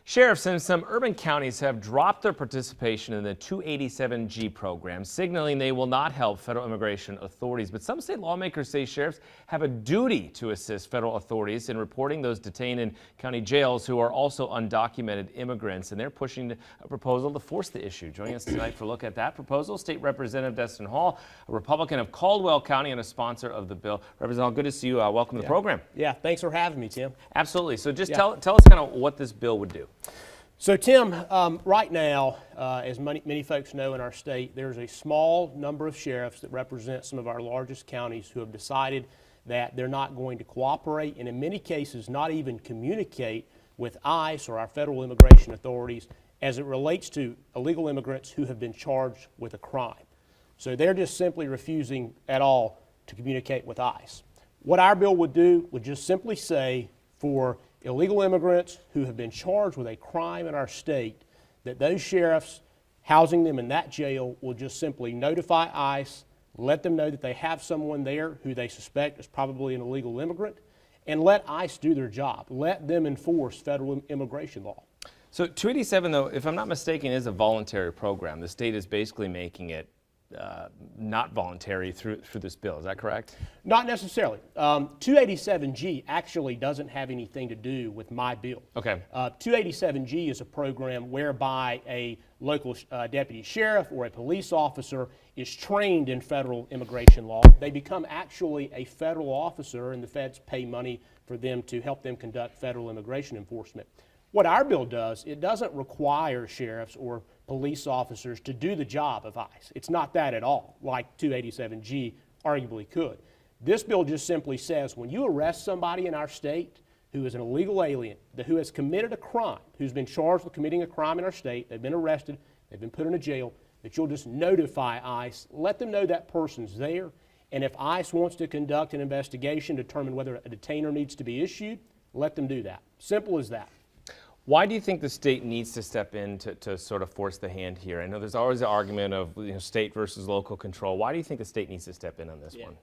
Sheriffs in some urban counties have dropped their participation in the 287G program, signaling they will not help federal immigration authorities. But some state lawmakers say sheriffs have a duty to assist federal authorities in reporting those detained in county jails who are also undocumented immigrants, and they're pushing a proposal to force the issue. Joining us tonight for a look at that proposal, State Representative Destin, a Republican of Caldwell County and a sponsor of the bill. Representative Hall, good to see you. Welcome to the program. Yeah, thanks for having me, Tim. Absolutely. So just tell us kind of what this bill would do. So, Tim, right now, as many folks know in our state, there's a small number of sheriffs that represent some of our largest counties who have decided that they're not going to cooperate and in many cases not even communicate with ICE or our federal immigration authorities as it relates to illegal immigrants who have been charged with a crime. So they're just simply refusing at all to communicate with ICE. What our bill would do would just simply say for illegal immigrants who have been charged with a crime in our state, that those sheriffs housing them in that jail will just simply notify ICE, let them know that they have someone there who they suspect is probably an illegal immigrant, and let ICE do their job. Let them enforce federal immigration law. So 287, though, if I'm not mistaken, is a voluntary program. The state is basically making it not voluntary through this bill. Is that correct? Not necessarily. 287G actually doesn't have anything to do with my bill. Okay. 287G is a program whereby a local deputy sheriff or a police officer is trained in federal immigration law. They become actually a federal officer, and the feds pay money for them to help them conduct federal immigration enforcement. What our bill does, it doesn't require sheriffs or police officers to do the job of ICE. It's not that at all, like 287G arguably could. This bill just simply says when you arrest somebody in our state who is an illegal alien, who has committed a crime, who's been charged with committing a crime in our state, they've been arrested, they've been put in a jail, that you'll just notify ICE, let them know that person's there, and if ICE wants to conduct an investigation, determine whether a detainer needs to be issued, let them do that. Simple as that. Why do you think the state needs to step in to sort of force the hand here? I know there's always the argument of state versus local control. Why do you think the state needs to step in on this one?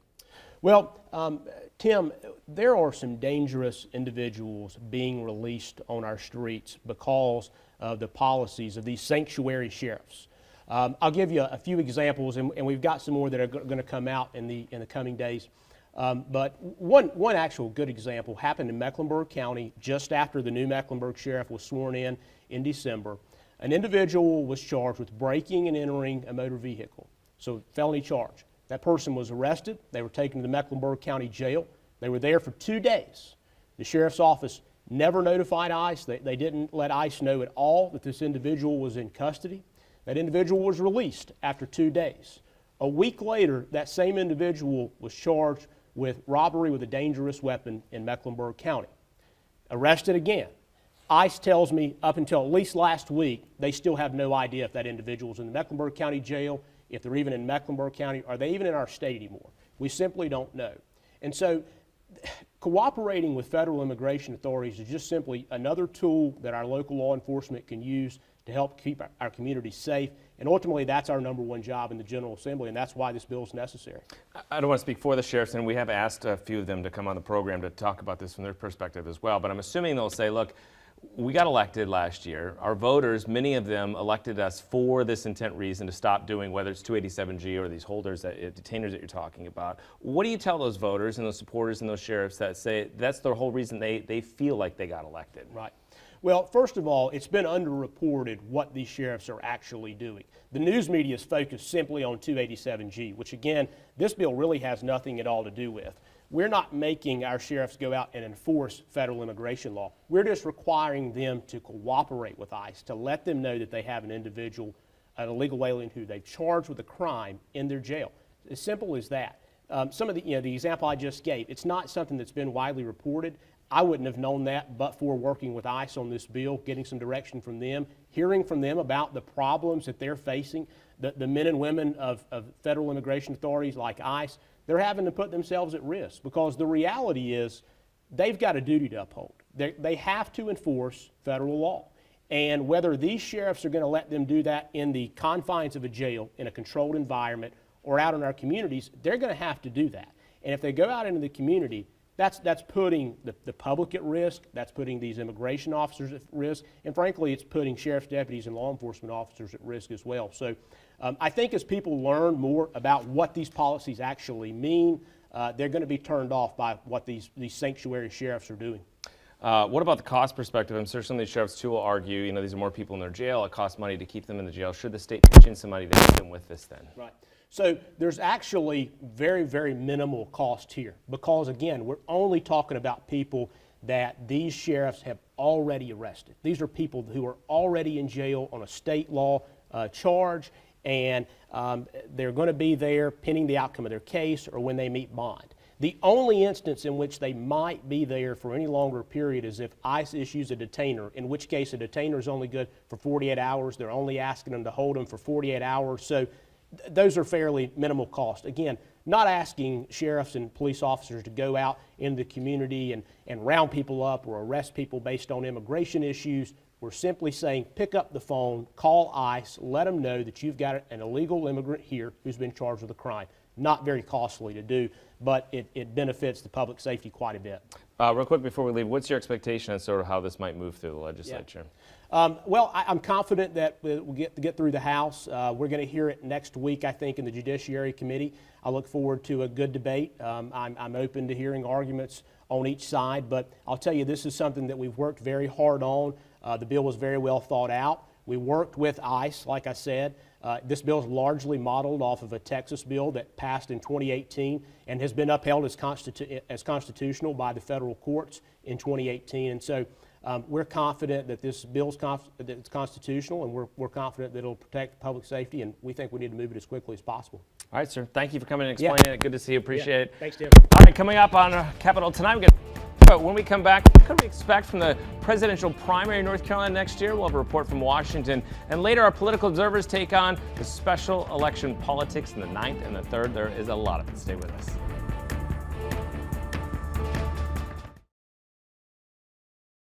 Well, Tim, there are some dangerous individuals being released on our streets because of the policies of these sanctuary sheriffs. I'll give you a few examples, and we've got some more that are going to come out in the coming days. But one actual good example happened in Mecklenburg County just after the new Mecklenburg sheriff was sworn in December. An individual was charged with breaking and entering a motor vehicle, so felony charge. That person was arrested. They were taken to the Mecklenburg County Jail. They were there for 2 days. The sheriff's office never notified ICE. They didn't let ICE know at all that this individual was in custody. That individual was released after 2 days. A week later, that same individual was charged with robbery with a dangerous weapon in Mecklenburg County. Arrested again. ICE tells me up until at least last week, they still have no idea if that individual is in the Mecklenburg County Jail, if they're even in Mecklenburg County, are they even in our state anymore? We simply don't know. And so cooperating with federal immigration authorities is just simply another tool that our local law enforcement can use to help keep our communities safe. And ultimately, that's our number one job in the General Assembly, and that's why this bill is necessary. I don't want to speak for the sheriffs, and we have asked a few of them to come on the program to talk about this from their perspective as well. But I'm assuming they'll say, look, we got elected last year. Our voters, many of them elected us for this intent reason to stop doing, whether it's 287G or these holders, detainers that you're talking about. What do you tell those voters and those supporters and those sheriffs that say that's the whole reason they feel like they got elected? Right. Well, first of all, it's been underreported what these sheriffs are actually doing. The news media is focused simply on 287G, which again, this bill really has nothing at all to do with. We're not making our sheriffs go out and enforce federal immigration law. We're just requiring them to cooperate with ICE, to let them know that they have an individual, an illegal alien who they've charged with a crime in their jail. As simple as that. Some of the example I just gave, it's not something that's been widely reported. I wouldn't have known that but for working with ICE on this bill, getting some direction from them, hearing from them about the problems that they're facing, the men and women of federal immigration authorities like ICE, they're having to put themselves at risk because the reality is they've got a duty to uphold. They have to enforce federal law. And whether these sheriffs are going to let them do that in the confines of a jail, in a controlled environment, or out in our communities, they're going to have to do that. And if they go out into the community, that's putting the public at risk, that's putting these immigration officers at risk, and frankly, it's putting sheriff's deputies and law enforcement officers at risk as well. So I think as people learn more about what these policies actually mean, they're going to be turned off by what these sanctuary sheriffs are doing. What about the cost perspective? I'm sure some of these sheriffs too will argue, these are more people in their jail. It costs money to keep them in the jail. Should the state pitch in some money to help them with this then? Right. So there's actually very, very minimal cost here because, again, we're only talking about people that these sheriffs have already arrested. These are people who are already in jail on a state law charge, and they're going to be there pending the outcome of their case or when they meet bond. The only instance in which they might be there for any longer period is if ICE issues a detainer, in which case a detainer is only good for 48 hours. They're only asking them to hold them for 48 hours. So those are fairly minimal cost. Again, not asking sheriffs and police officers to go out into the community and round people up or arrest people based on immigration issues. We're simply saying pick up the phone, call ICE, let them know that you've got an illegal immigrant here who's been charged with a crime. Not very costly to do, but it benefits the public safety quite a bit. Real quick before we leave, what's your expectation on sort of how this might move through the legislature? Well, I'm confident that we'll get through the House. We're going to hear it next week, I think, in the Judiciary Committee. I look forward to a good debate. I'm open to hearing arguments on each side, but I'll tell you, this is something that we've worked very hard on. The bill was very well thought out. We worked with ICE, like I said. This bill is largely modeled off of a Texas bill that passed in 2018 and has been upheld as constitutional by the federal courts in 2018. And so we're confident that this bill is constitutional, and we're confident that it'll protect public safety, and we think we need to move it as quickly as possible. All right, sir. Thank you for coming and explaining it. Good to see you. Appreciate it. Thanks, Tim. All right, coming up on Capitol tonight, but when we come back, what can we expect from the presidential primary in North Carolina next year? We'll have a report from Washington. And later, our political observers take on the special election politics in the 9th and the 3rd. There is a lot of it. Stay with us.